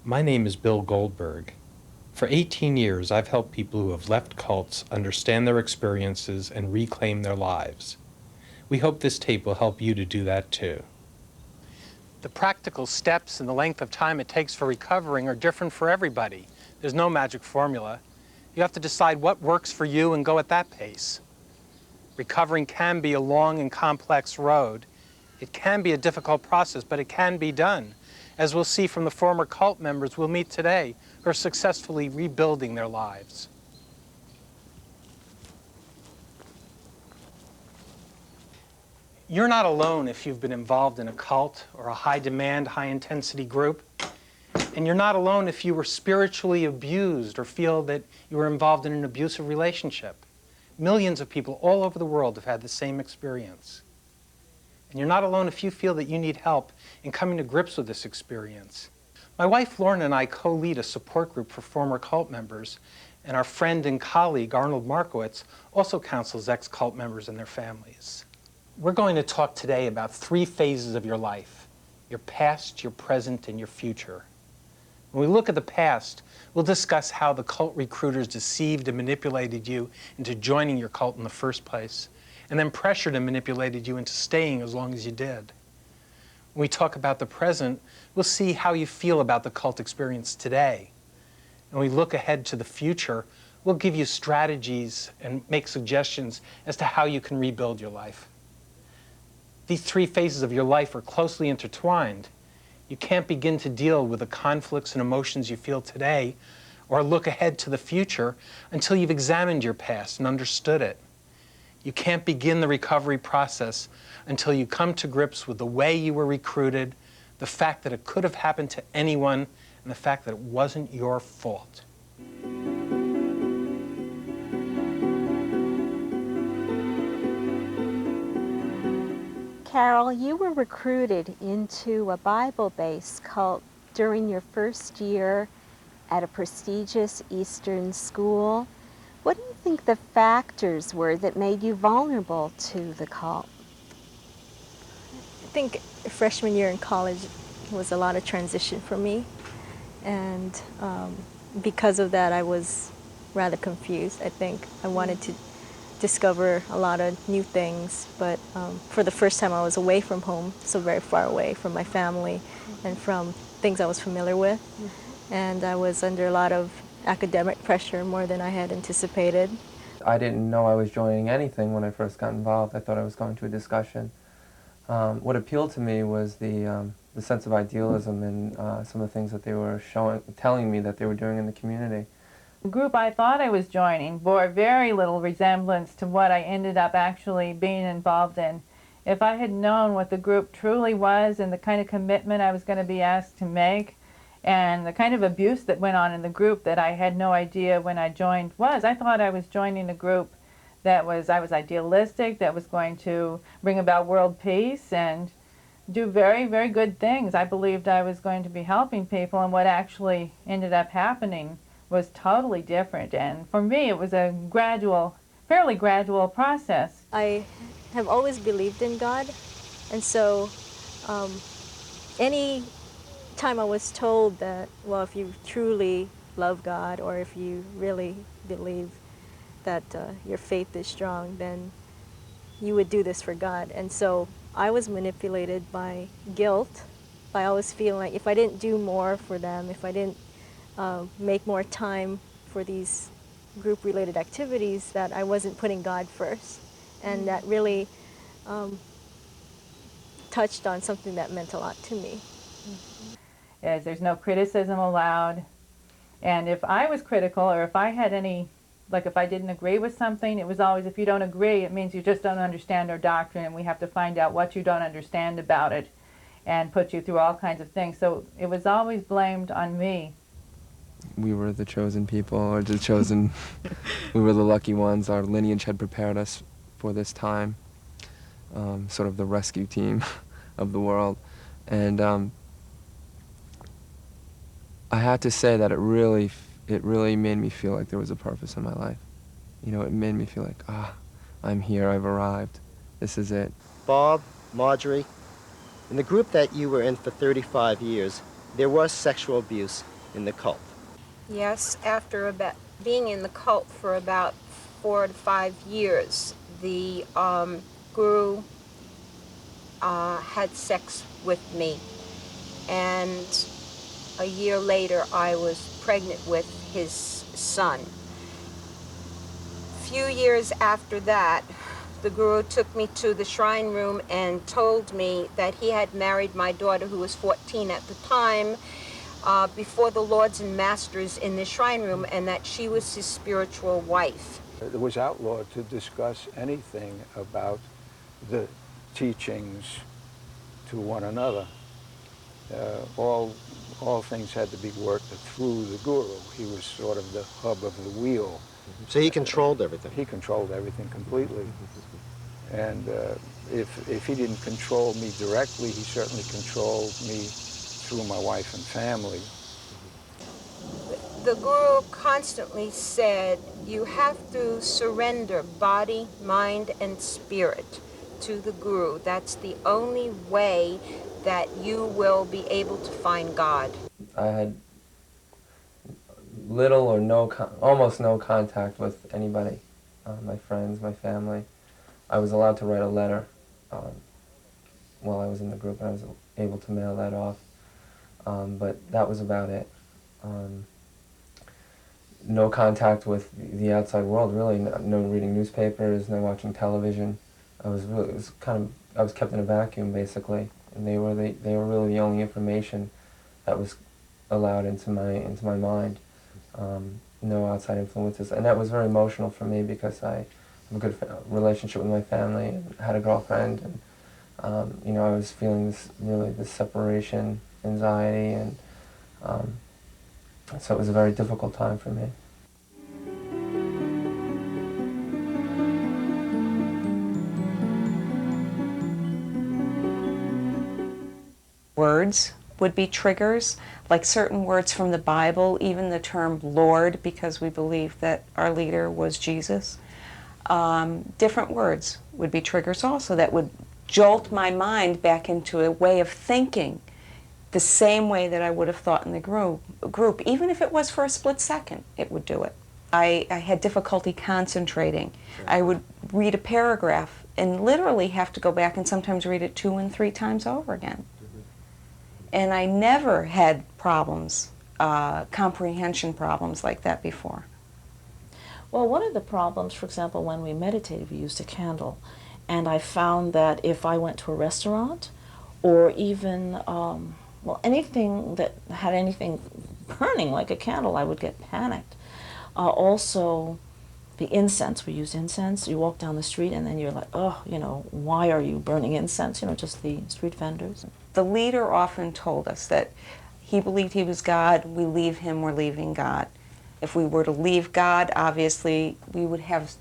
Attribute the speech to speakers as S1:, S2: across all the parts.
S1: My name is Bill Goldberg. For 18 years, I've helped people who have left cults understand their experiences and reclaim their lives. We hope this tape will help you to do that too. The practical steps and the length of time it takes for recovering are different for everybody. There's no magic formula. You have to decide what works for you and go at that pace. Recovering can be a long and complex road. It can be a difficult process, but it can be done, as we'll see from the former cult members we'll meet today who are successfully rebuilding their lives. You're not alone if you've been involved in a cult or a high-demand, high-intensity group. And you're not alone if you were spiritually abused or feel that you were involved in an abusive relationship. Millions of people all over the world have had the same experience. And you're not alone if you feel that you need help in coming to grips with this experience. My wife Lauren and I co-lead a support group for former cult members, and our friend and colleague Arnold Markowitz also counsels ex-cult members and their families. We're going to talk today about 3 phases of your life: your past, your present, and your future. When we look at the past, we'll discuss how the cult recruiters deceived and manipulated you into joining your cult in the first place, and then pressured and manipulated you into staying as long as you did. When we talk about the present, we'll see how you feel about the cult experience today. And when we look ahead to the future, we'll give you strategies and make suggestions as to how you can rebuild your life. These 3 phases of your life are closely intertwined. You can't begin to deal with the conflicts and emotions you feel today or look ahead to the future until you've examined your past and understood it. You can't begin the recovery process until you come to grips with the way you were recruited, the fact that it could have happened to anyone, and the fact that it wasn't your fault.
S2: Carol, you were recruited into a Bible-based cult during your first year at a prestigious Eastern school. What do you think the factors were that made you vulnerable to the cult?
S3: I think freshman year in college was a lot of transition for me, and because of that I was rather confused. I think I wanted to discover a lot of new things, but for the first time I was away from home, so very far away from my family and from things I was familiar with, and I was under a lot of academic pressure, more than I had anticipated.
S4: I didn't know I was joining anything when I first got involved. I thought I was going to a discussion. What appealed to me was the sense of idealism and some of the things that they were telling me that they were doing in the community.
S5: The group I thought I was joining bore very little resemblance to what I ended up actually being involved in. If I had known what the group truly was and the kind of commitment I was going to be asked to make and the kind of abuse that went on in the group that I had no idea when I joined was, I thought I was joining a group that was, I was idealistic, that was going to bring about world peace and do very, very good things. I believed I was going to be helping people, and what actually ended up happening was totally different. And for me, it was a gradual, fairly gradual process.
S3: I have always believed in God, and so any time I was told that, well, if you truly love God or if you really believe that your faith is strong, then you would do this for God. And so I was manipulated by guilt, by always feeling like if I didn't do more for them, if I didn't make more time for these group-related activities, that I wasn't putting God first. And that really touched on something that meant a lot to me.
S5: Is there's no criticism allowed, and if I was critical or if I had any, like if I didn't agree with something, it was always, if you don't agree, it means you just don't understand our doctrine, and we have to find out what you don't understand about it and put you through all kinds of things. So it was always blamed on me.
S4: We were the chosen people, or the chosen, we were the lucky ones. Our lineage had prepared us for this time, sort of the rescue team of the world. And I had to say that it really made me feel like there was a purpose in my life. You know, it made me feel like, I'm here, I've arrived, this is it.
S6: Bob, Marjorie, in the group that you were in for 35 years, there was sexual abuse. in the cult?
S7: Yes, after about being in the cult for about 4 to 5 years, the guru had sex with me, and a year later I was pregnant with his son. A few years after that, the guru took me to the shrine room and told me that he had married my daughter, who was 14 at the time, before the lords and masters in the shrine room, and that she was his spiritual wife.
S8: It was outlawed to discuss anything about the teachings to one another. All things had to be worked through the guru. He was sort of the hub of the wheel.
S6: So he controlled everything.
S8: He controlled everything completely. And if he didn't control me directly, he certainly controlled me through my wife and family.
S7: The guru constantly said, you have to surrender body, mind, and spirit to the guru. That's the only way that you will be able to find God.
S4: I had little or no, almost no contact with anybody, my friends, my family. I was allowed to write a letter while I was in the group, and I was able to mail that off. But that was about it. No contact with the outside world, really. No reading newspapers, no watching television. I was kept in a vacuum, basically, and they were really the only information that was allowed into my mind. No outside influences, and that was very emotional for me because I have a good relationship with my family and had a girlfriend, and I was feeling this separation anxiety, and so it was a very difficult time for me.
S9: Words would be triggers, like certain words from the Bible, even the term Lord, because we believe that our leader was Jesus. Different words would be triggers also that would jolt my mind back into a way of thinking the same way that I would have thought in the group. Even if it was for a split second, it would do it. I had difficulty concentrating. I would read a paragraph and literally have to go back and sometimes read it 2 and 3 times over again. And I never had problems, comprehension problems like that before.
S10: Well, one of the problems, for example, when we meditated, we used a candle. And I found that if I went to a restaurant or even, anything that had anything burning like a candle, I would get panicked. Also, the incense, we use incense. You walk down the street and then you're like, why are you burning incense? Just the street vendors.
S9: The leader often told us that he believed he was God. We leave him, we're leaving God. If we were to leave God, obviously, we would have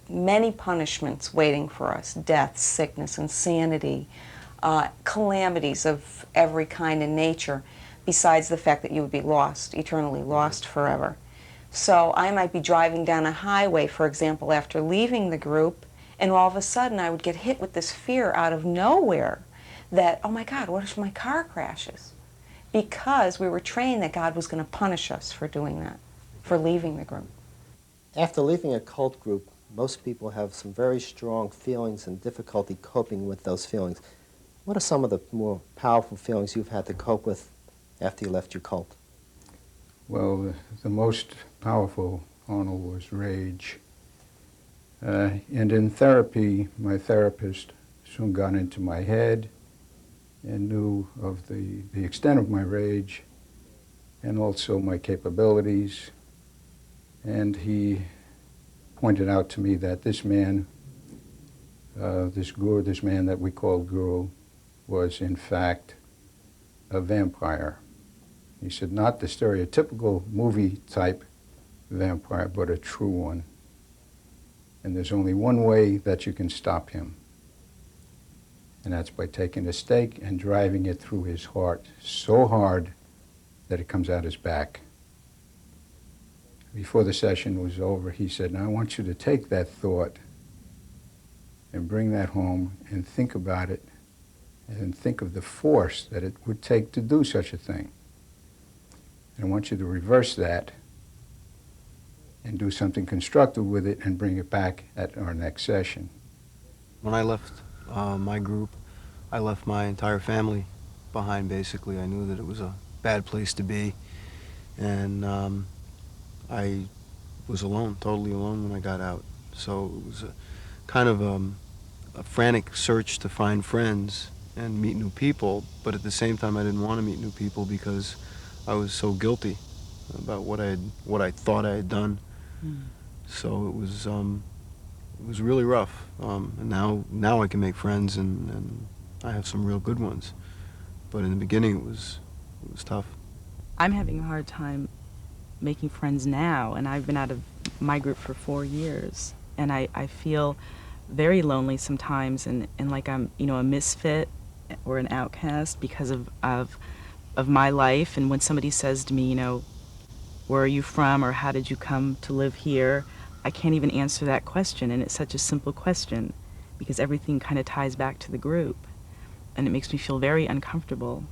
S9: many punishments waiting for us: death, sickness, insanity, calamities of every kind and nature, besides the fact that you would be lost, eternally lost forever. So I might be driving down a highway, for example, after leaving the group, and all of a sudden I would get hit with this fear out of nowhere that, oh my God, what if my car crashes? Because we were trained that God was going to punish us for doing that, for leaving the group.
S6: After leaving a cult group, most people have some very strong feelings and difficulty coping with those feelings. What are some of the more powerful feelings you've had to cope with after you left your cult?
S8: Well, the most powerful, Arnold, was rage. And in therapy, my therapist soon got into my head and knew of the extent of my rage and also my capabilities. And he pointed out to me that this man, this man that we called Guru, was in fact a vampire. He said, not the stereotypical movie type vampire, but a true one. And there's only one way that you can stop him. And that's by taking a stake and driving it through his heart so hard that it comes out his back. Before the session was over, he said, now I want you to take that thought and bring that home and think about it and think of the force that it would take to do such a thing. And I want you to reverse that and do something constructive with it and bring it back at our next session.
S11: When I left my group, I left my entire family behind, basically. I knew that it was a bad place to be, and I was alone, totally alone when I got out. So it was a kind of a frantic search to find friends and meet new people, but at the same time I didn't want to meet new people because I was so guilty about what I thought I had done. So it was really rough. And now I can make friends, and I have some real good ones. But in the beginning it was tough.
S12: I'm having a hard time making friends now, and I've been out of my group for 4 years, and I feel very lonely sometimes, and like I'm, you know, a misfit or an outcast because of my life. And when somebody says to me, you know, where are you from, or how did you come to live here, I can't even answer that question, and it's such a simple question because everything kind of ties back to the group, and it makes me feel very uncomfortable,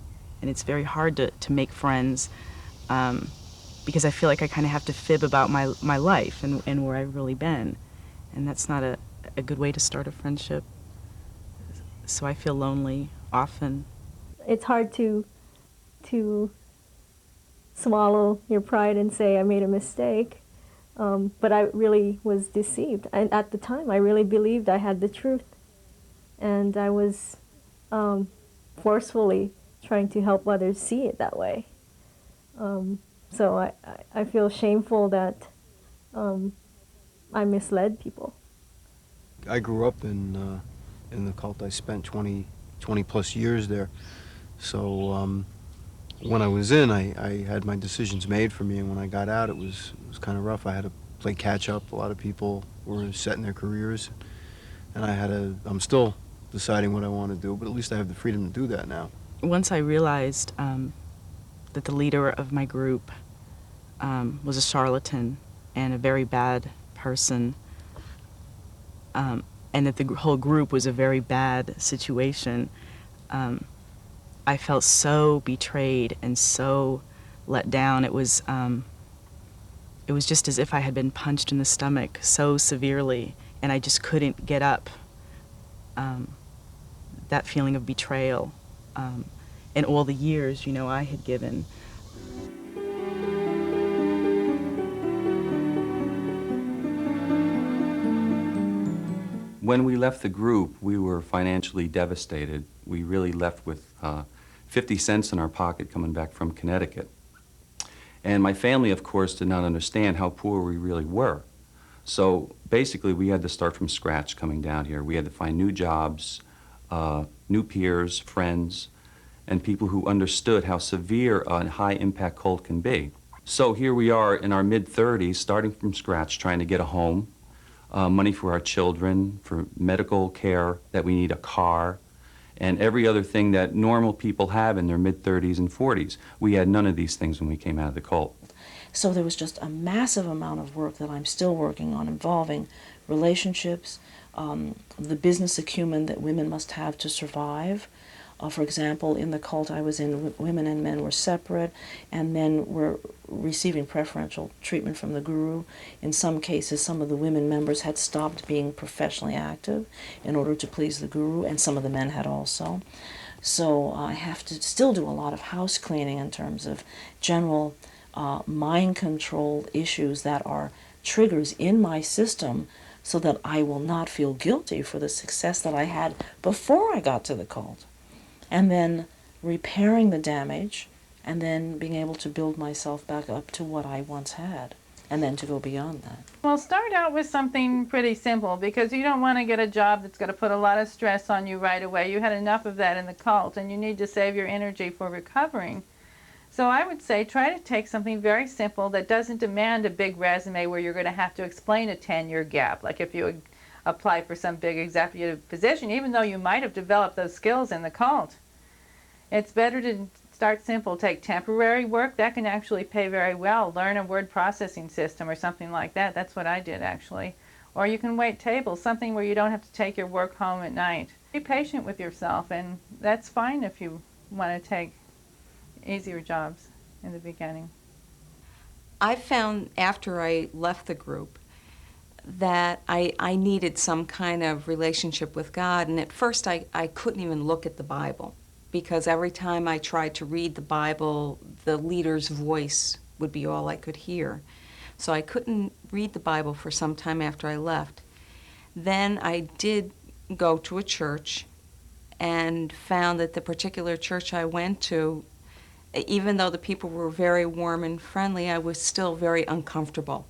S12: and it's very hard to make friends because I feel like I kind of have to fib about my life and where I've really been, and that's not a good way to start a friendship. So I feel lonely often.
S3: It's hard to swallow your pride and say I made a mistake, but I really was deceived. And at the time, I really believed I had the truth, and I was forcefully trying to help others see it that way. So I feel shameful that I misled people.
S11: I grew up in the cult. I spent 20 plus years there. So when I was in, I had my decisions made for me, and when I got out, it was kind of rough. I had to play catch up. A lot of people were set in their careers, and I'm still deciding what I want to do, but at least I have the freedom to do that now.
S12: Once I realized that the leader of my group was a charlatan and a very bad person, and that the whole group was a very bad situation, I felt so betrayed and so let down. It was just as if I had been punched in the stomach so severely, and I just couldn't get up. That feeling of betrayal, and all the years, you know, I had given.
S13: When we left the group, we were financially devastated. We really left with 50 cents in our pocket coming back from Connecticut. And my family, of course, did not understand how poor we really were. So basically, we had to start from scratch coming down here. We had to find new jobs, new peers, friends, and people who understood how severe a high-impact cold can be. So here we are in our mid-30s, starting from scratch, trying to get a home, money for our children, for medical care, that we need a car, and every other thing that normal people have in their mid-30s and 40s. We had none of these things when we came out of the cult.
S10: So there was just a massive amount of work that I'm still working on, involving relationships, the business acumen that women must have to survive. For example, in the cult I was in, women and men were separate, and men were receiving preferential treatment from the guru. In some cases, some of the women members had stopped being professionally active in order to please the guru, and some of the men had also. So I have to still do a lot of house cleaning in terms of general mind control issues that are triggers in my system, so that I will not feel guilty for the success that I had before I got to the cult. And then repairing the damage, and then being able to build myself back up to what I once had, and then to go beyond that.
S5: Well, start out with something pretty simple, because you don't want to get a job that's going to put a lot of stress on you right away. You had enough of that in the cult, and you need to save your energy for recovering. So I would say try to take something very simple that doesn't demand a big resume where you're going to have to explain a 10-year gap. Like if you apply for some big executive position, even though you might have developed those skills in the cult, it's better to start simple. Take temporary work. That can actually pay very well. Learn a word processing system or something like that. That's what I did, actually. Or you can wait tables, something where you don't have to take your work home at night. Be patient with yourself, and that's fine if you want to take easier jobs in the beginning.
S9: I found after I left the group that I needed some kind of relationship with God, and at first I couldn't even look at the Bible, because every time I tried to read the Bible, the leader's voice would be all I could hear. So I couldn't read the Bible for some time after I left. Then I did go to a church and found that the particular church I went to, even though the people were very warm and friendly, I was still very uncomfortable.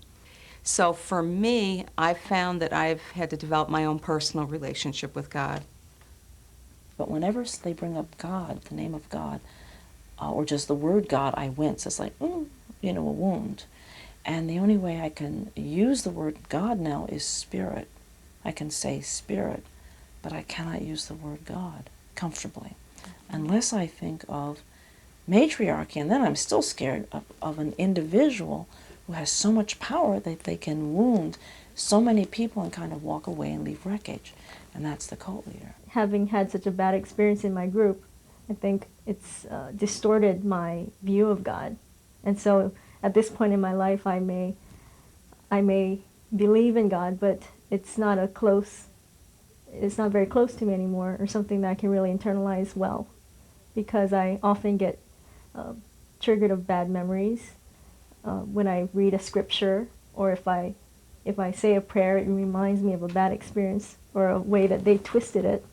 S9: So for me, I found that I've had to develop my own personal relationship with God.
S10: But whenever they bring up God, the name of God, or just the word God, I wince. It's like, a wound. And the only way I can use the word God now is spirit. I can say spirit, but I cannot use the word God comfortably, unless I think of matriarchy, and then I'm still scared of an individual who has so much power that they can wound so many people and kind of walk away and leave wreckage, and that's the cult leader.
S3: Having had such a bad experience in my group, I think it's distorted my view of God. And so at this point in my life, I may believe in God, but it's not very close to me anymore, or something that I can really internalize well, because I often get triggered of bad memories when I read a scripture, or if I say a prayer, it reminds me of a bad experience or a way that they twisted it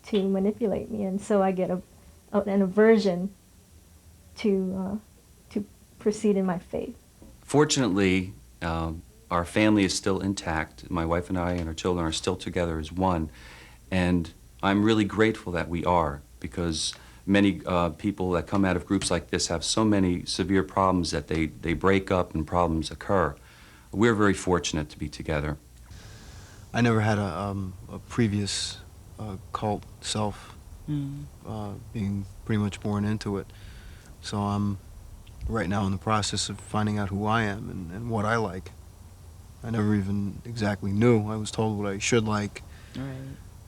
S3: to manipulate me, and so I get an aversion to proceed in my faith.
S13: Fortunately, our family is still intact. My wife and I and our children are still together as one, and I'm really grateful that we are, because many people that come out of groups like this have so many severe problems that they break up and problems occur. We're very fortunate to be together.
S11: I never had a previous cult self, being pretty much born into it. So I'm right now in the process of finding out who I am and what I like. I never even exactly knew. I was told what I should like,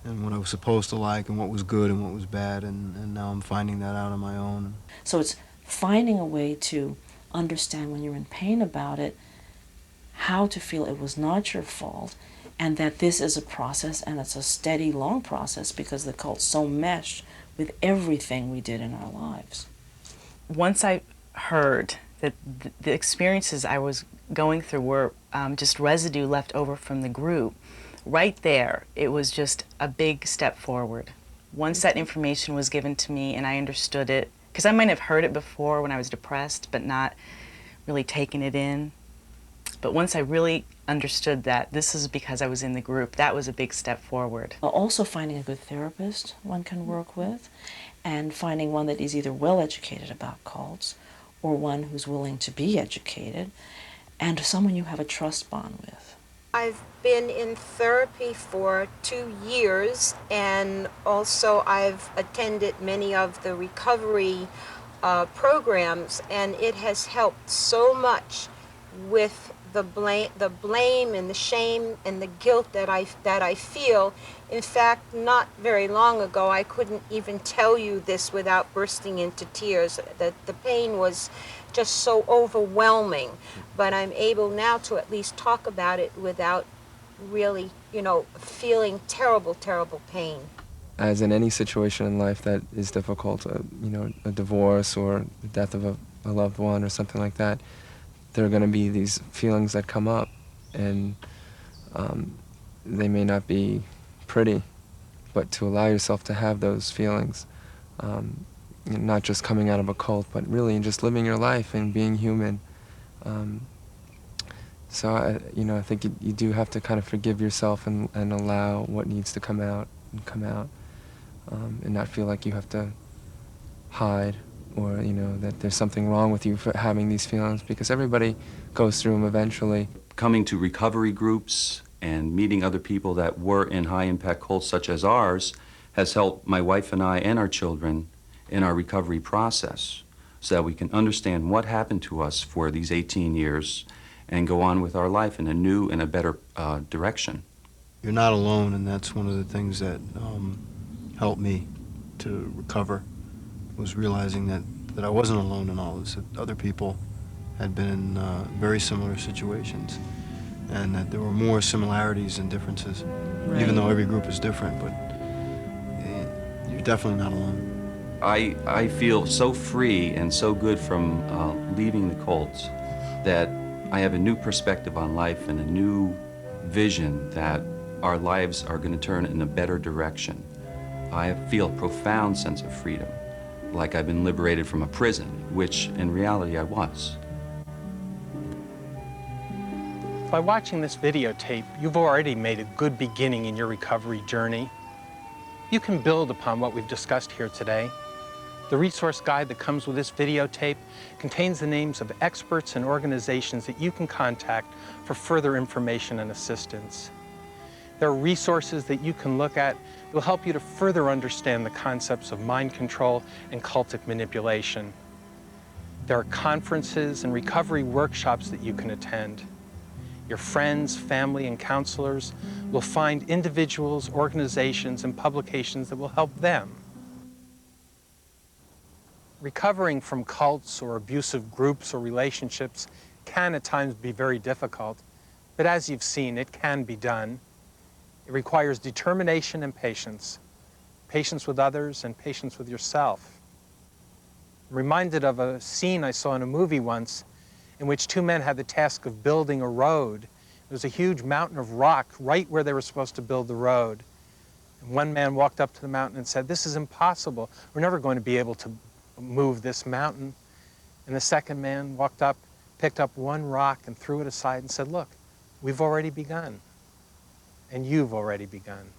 S11: and what I was supposed to like, and what was good and what was bad, and now I'm finding that out on my own.
S10: So it's finding a way to understand when you're in pain about it, how to feel it was not your fault, and that this is a process, and it's a steady, long process, because the cult's so meshed with everything we did in our lives.
S12: Once I heard that the experiences I was going through were just residue left over from the group, right there, it was just a big step forward. Once that information was given to me and I understood it, because I might have heard it before when I was depressed, but not really taken it in. But once I really understood that this is because I was in the group, that was a big step forward.
S10: Also finding a good therapist one can work with, and finding one that is either well educated about cults or one who's willing to be educated, and someone you have a trust bond with.
S7: I've been in therapy for 2 years, and also I've attended many of the recovery programs, and it has helped so much with the blame and the shame and the guilt that I feel. In fact, not very long ago, I couldn't even tell you this without bursting into tears. The pain was just so overwhelming, but I'm able now to at least talk about it without really, feeling terrible, terrible pain.
S4: As in any situation in life that is difficult, a divorce or the death of a loved one or something like that, there are going to be these feelings that come up, and they may not be pretty, but to allow yourself to have those feelings, not just coming out of a cult, but really just living your life and being human. So I think you do have to kind of forgive yourself and allow what needs to come out, and not feel like you have to hide, or that there's something wrong with you for having these feelings, because everybody goes through them eventually.
S13: Coming to recovery groups and meeting other people that were in high-impact cults such as ours has helped my wife and I and our children in our recovery process, so that we can understand what happened to us for these 18 years and go on with our life in a new and a better direction.
S11: You're not alone, and that's one of the things that helped me to recover, was realizing that I wasn't alone in all this, that other people had been in very similar situations, and that there were more similarities than differences, even though every group is different, but you're definitely not alone.
S13: I feel so free and so good from leaving the Colts that I have a new perspective on life and a new vision that our lives are going to turn in a better direction. I feel a profound sense of freedom, like I've been liberated from a prison, which in reality I was.
S1: By watching this videotape, you've already made a good beginning in your recovery journey. You can build upon what we've discussed here today. The resource guide that comes with this videotape contains the names of experts and organizations that you can contact for further information and assistance. There are resources that you can look at that will help you to further understand the concepts of mind control and cultic manipulation. There are conferences and recovery workshops that you can attend. Your friends, family, and counselors will find individuals, organizations, and publications that will help them. Recovering from cults or abusive groups or relationships can at times be very difficult, but as you've seen, it can be done. It requires determination and patience with others and patience with yourself. I'm reminded of a scene I saw in a movie once in which two men had the task of building a road. There was a huge mountain of rock right where they were supposed to build the road. And one man walked up to the mountain and said, "This is impossible. We're never going to be able to move this mountain." And the second man walked up, picked up one rock and threw it aside and said, "Look, we've already begun, and you've already begun."